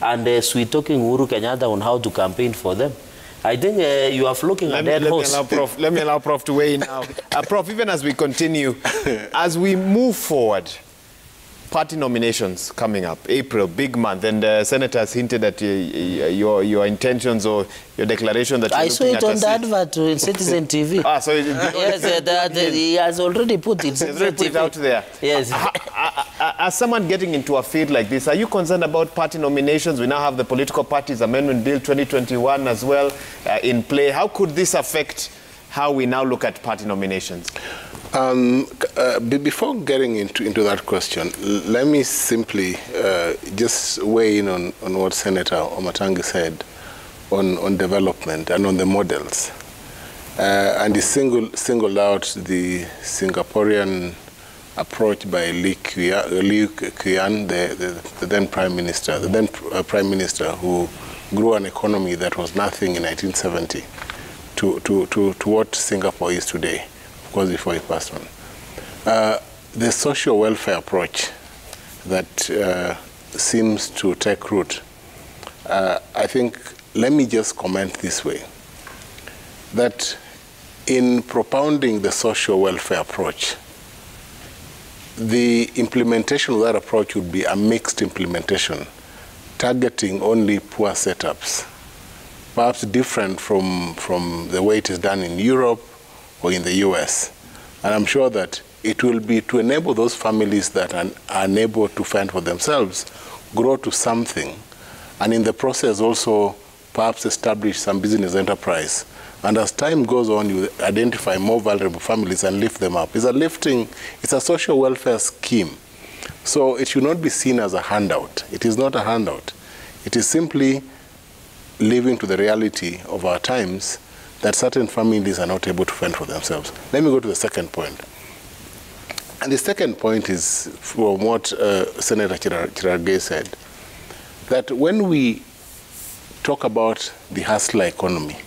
and sweet talking Uhuru Kenyatta on how to campaign for them. I think you are looking at that horse. Let me allow Prof to weigh in now. Prof, even as we continue, as we move forward, party nominations coming up, April, big month, and senators hinted at your intentions or your declaration that you're I saw it on the advert in Citizen TV. So yes, he has already put it. Put it out there. Yes. As someone getting into a field like this, are you concerned about party nominations? We now have the Political Parties Amendment Bill 2021 as well in play. How could this affect how we now look at party nominations? Before getting into that question, let me simply just weigh in on what Senator Wamatangi said on development and on the models. And he singled out the Singaporean approach by Lee Kuan, the then Prime Minister, who grew an economy that was nothing in 1970 to what Singapore is today, of course, before he passed on. The social welfare approach that seems to take root, I think, let me just comment this way, that in propounding the social welfare approach, the implementation of that approach would be a mixed implementation, targeting only poor setups, perhaps different from the way it is done in Europe or in the US. And I'm sure that it will be to enable those families that are unable to fend for themselves, grow to something, and in the process also perhaps establish some business enterprise. And as time goes on, you identify more vulnerable families and lift them up. It's a social welfare scheme. So it should not be seen as a handout. It is not a handout. It is simply living to the reality of our times that certain families are not able to fend for themselves. Let me go to the second point. And the second point is from what Senator Cherargei said, that when we talk about the hustler economy,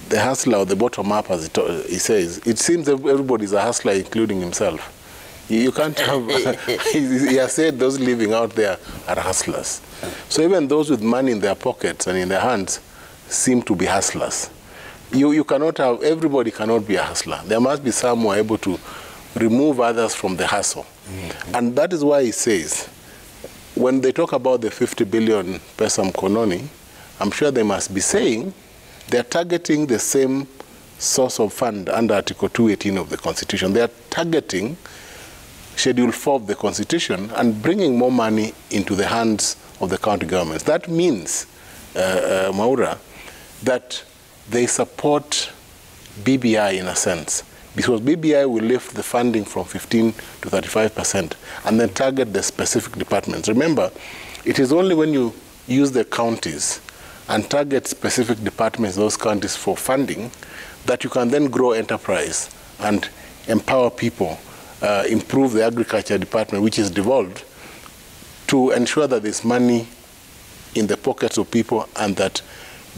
the hustler, or the bottom-up, as he says, it seems everybody's a hustler, including himself. You can't have, he has said those living out there are hustlers. So even those with money in their pockets and in their hands seem to be hustlers. You cannot have, everybody cannot be a hustler. There must be some who are able to remove others from the hustle. And that is why he says, when they talk about the 50 billion pesa mkononi, I'm sure they must be saying they're targeting the same source of fund under Article 218 of the Constitution. They are targeting Schedule 4 of the Constitution and bringing more money into the hands of the county governments. That means, Mwaura, that they support BBI in a sense, because BBI will lift the funding from 15 to 35% and then target the specific departments. Remember, it is only when you use the counties and target specific departments, those counties, for funding, that you can then grow enterprise and empower people, improve the agriculture department, which is devolved, to ensure that there's money in the pockets of people and that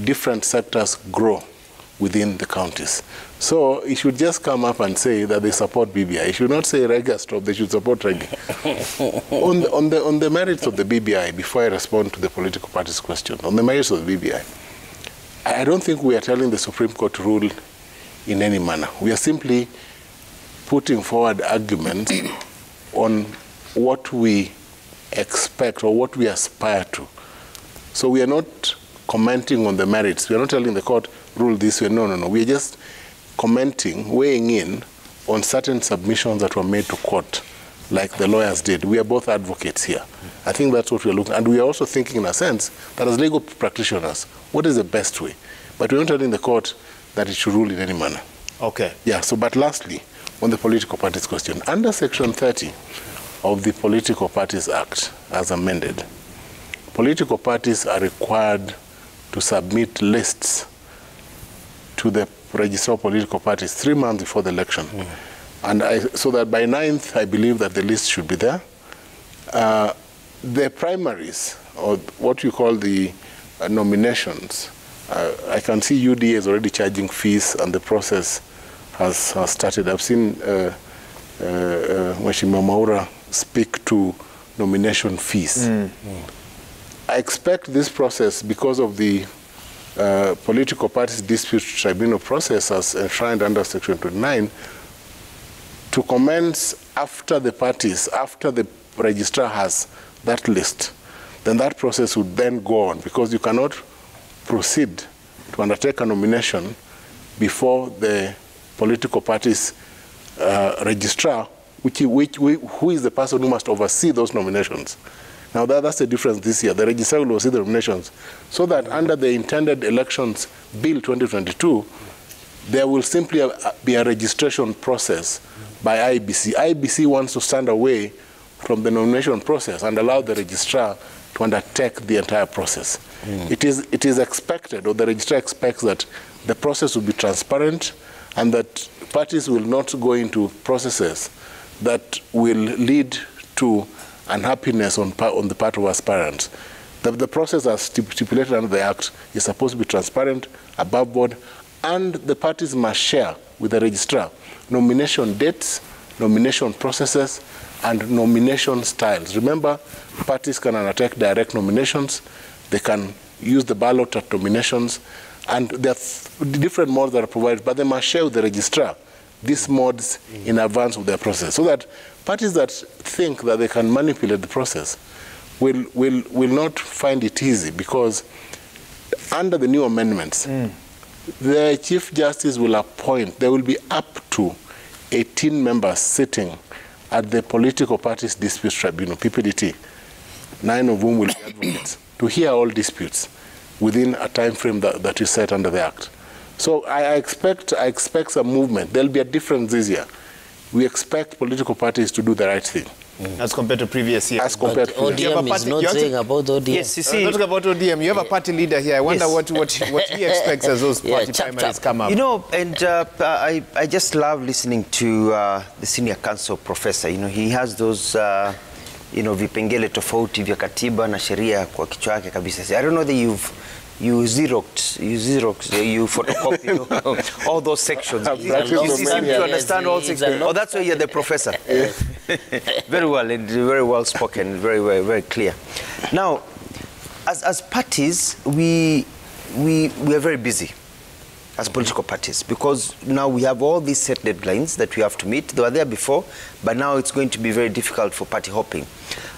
different sectors grow within the counties. So it should just come up and say that they support BBI. It should not say Reggae stop, they should support Reggae. on the merits of the BBI, before I respond to the political parties question, on the merits of the BBI, I don't think we are telling the Supreme Court to rule in any manner. We are simply putting forward arguments on what we expect or what we aspire to. So we are not commenting on the merits. We are not telling the court, rule this way. No. We are just commenting, weighing in on certain submissions that were made to court, like the lawyers did. We are both advocates here. I think that's what we are looking at. And we are also thinking, in a sense, that as legal practitioners, what is the best way? But we're not telling the court that it should rule in any manner. Okay. Yeah, so, but lastly, on the political parties question, under Section 30 of the Political Parties Act, as amended, political parties are required to submit lists to the register of political parties 3 months before the election. And so that by 9th, I believe that the list should be there. The primaries, or what you call the nominations, I can see UDA is already charging fees and the process has started. I've seen Mheshimiwa Mwaura speak to nomination fees. I expect this process, because of the political parties dispute tribunal process as enshrined under Section 29, to commence after the parties, after the registrar has that list. Then that process would then go on, because you cannot proceed to undertake a nomination before the political parties registrar, who is the person who must oversee those nominations. Now that's the difference this year. The registrar will oversee the nominations, so that under the intended elections bill 2022, there will simply be a registration process by IBC. IBC wants to stand away from the nomination process and allow the registrar to undertake the entire process. It is expected, or the registrar expects, that the process will be transparent and that parties will not go into processes that will lead to unhappiness on the part of aspirants. The process as stipulated under the Act is supposed to be transparent, above board, and the parties must share with the registrar nomination dates, nomination processes, and nomination styles. Remember, parties can undertake direct nominations, they can use the ballot at nominations, and there are different modes that are provided, but they must share with the registrar these modes in advance of their process, so that parties that think that they can manipulate the process will not find it easy, because under the new amendments, the Chief Justice will appoint, there will be up to 18 members sitting at the Political Parties Dispute Tribunal, PPDT, 9 of whom will be advocates, to hear all disputes within a time frame that is set under the Act. So I expect some movement. There'll be a difference this year. We expect political parties to do the right thing. As compared to previous years. As compared to ODM is not saying about ODM. Yes, you see. Not about ODM. You have a party leader here. I wonder what he expects as those party primaries come up. You know, and I just love listening to the senior counsel professor. You know, he has those, vipengele tofauti vya katiba na sheria kwa kichwa yake kabisa. I don't know that you photocopied all those sections. You seem to understand all sections. Oh, that's why you're the professor. Very well, and very well spoken, very clear. Now, as parties, we are very busy as political parties, because now we have all these set deadlines that we have to meet. They were there before, but now it's going to be very difficult for party hopping.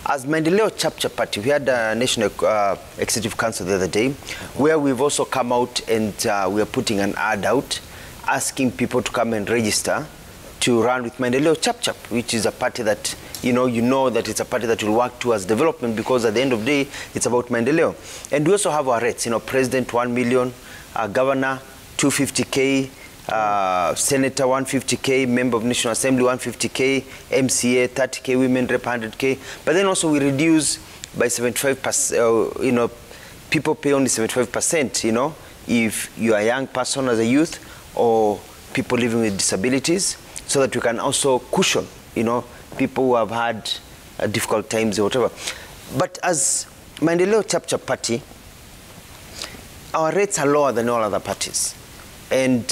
As Maendeleo Chapter Party, we had a National Executive Council the other day, where we've also come out and we are putting an ad out asking people to come and register to run with Maendeleo Chapchap, which is a party that, you know that it's a party that will work towards development, because at the end of the day, it's about Maendeleo. And we also have our rates, President 1 million, Governor 250K, Senator 150K, Member of National Assembly 150K, MCA 30K, Women Rep 100K. But then also we reduce by 75%, people pay only 75%, if you are a young person as a youth or people living with disabilities, so that we can also cushion, people who have had difficult times or whatever. But as Maendeleo Chapter Party, our rates are lower than all other parties. And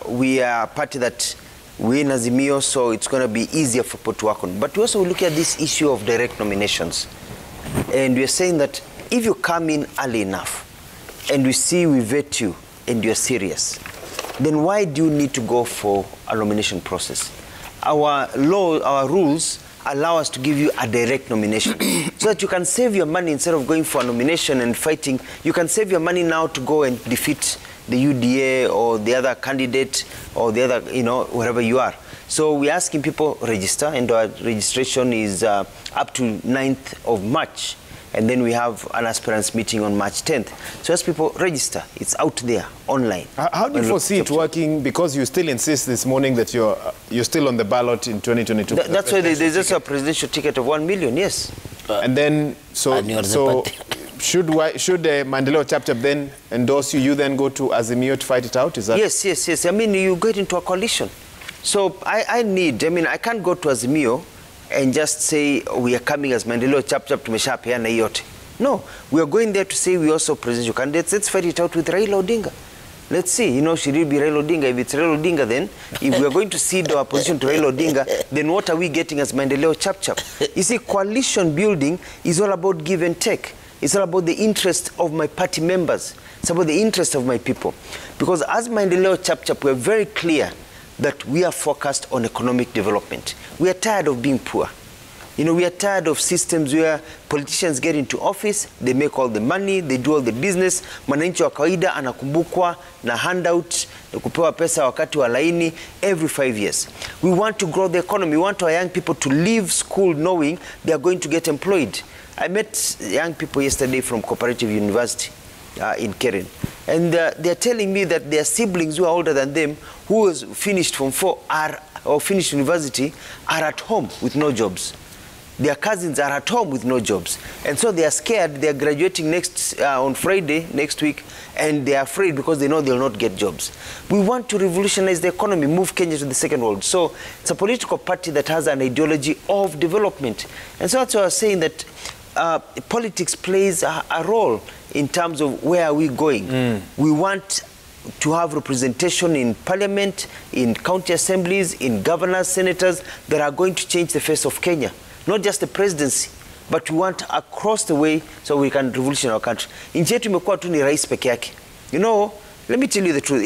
we are a party that we in Azimio, so it's going to be easier for people to work on. But we also look at this issue of direct nominations. And we're saying that if you come in early enough and we see we vet you and you're serious, then why do you need to go for a nomination process? Our rules allow us to give you a direct nomination so that you can save your money instead of going for a nomination and fighting. You can save your money now to go and defeat the UDA or the other candidate or the other, wherever you are. So we're asking people register, and our registration is up to 9th of March. And then we have an aspirants meeting on March 10th. So as people register, it's out there, online. How do you foresee it working? Because you still insist this morning that you're still on the ballot in 2022. That's why there's also a presidential ticket of 1 million, yes. And then, should Maendeleo Chapter then endorse you, then go to Azimio to fight it out? Is that? Yes. I mean, you get into a coalition. So I can't go to Azimio and just say we are coming as Maendeleo Chapter tumeshapeana yote. No, we are going there to say we also presidential candidates. Let's fight it out with Raila Odinga. Let's see, should it be Raila Odinga? If it's Raila Odinga, then if we are going to cede our position to Raila Odinga, then what are we getting as Maendeleo Chapter? You see, coalition building is all about give and take. It's all about the interest of my party members. It's about the interest of my people. Because as Maendeleo Chapchap, we're very clear that we are focused on economic development. We are tired of being poor. You know, we are tired of systems where politicians get into office, they make all the money, they do all the business. Mwananchi wa kawaida anakumbukwa na handout, na kupewa pesa wakati wa laini every 5 years. We want to grow the economy. We want our young people to leave school knowing they are going to get employed. I met young people yesterday from Cooperative University in Keren. And they're telling me that their siblings who are older than them, who has finished Form 4 or finished university, are at home with no jobs. Their cousins are at home with no jobs. And so they are scared. They are graduating on Friday, next week, and they are afraid because they know they will not get jobs. We want to revolutionize the economy, move Kenya to the second world. So it's a political party that has an ideology of development. And so that's why I was saying that politics plays a role in terms of where are we going. We want to have representation in parliament, in county assemblies, in governors, senators that are going to change the face of Kenya. Not just the presidency, but we want across the way so we can revolutionize our country. Nchi yetu imekuwa tu ni rais peke yake. You know, let me tell you the truth.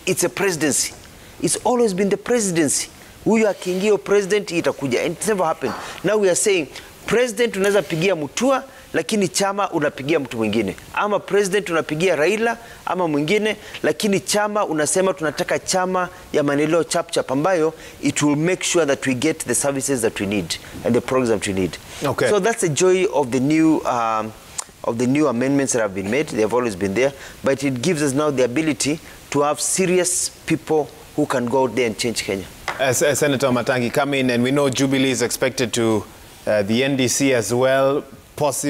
It's a presidency. It's always been the presidency. Huyu akiingia president itakuja. And it's never happened. Now we are saying, president unaweza pigia Mutua, lakini chama unapigia mtu mwingine. Ama president unapigia Raila, ama mwingine, lakini chama unasema tunataka chama ya Maendeleo Chapchap ambayo it will make sure that we get the services that we need and the programs that we need. Okay. So that's the joy of the new amendments that have been made. They have always been there, but it gives us now the ability to have serious people who can go out there and change Kenya. As Senator Wamatangi come in, and we know Jubilee is expected to the NDC as well, possibly.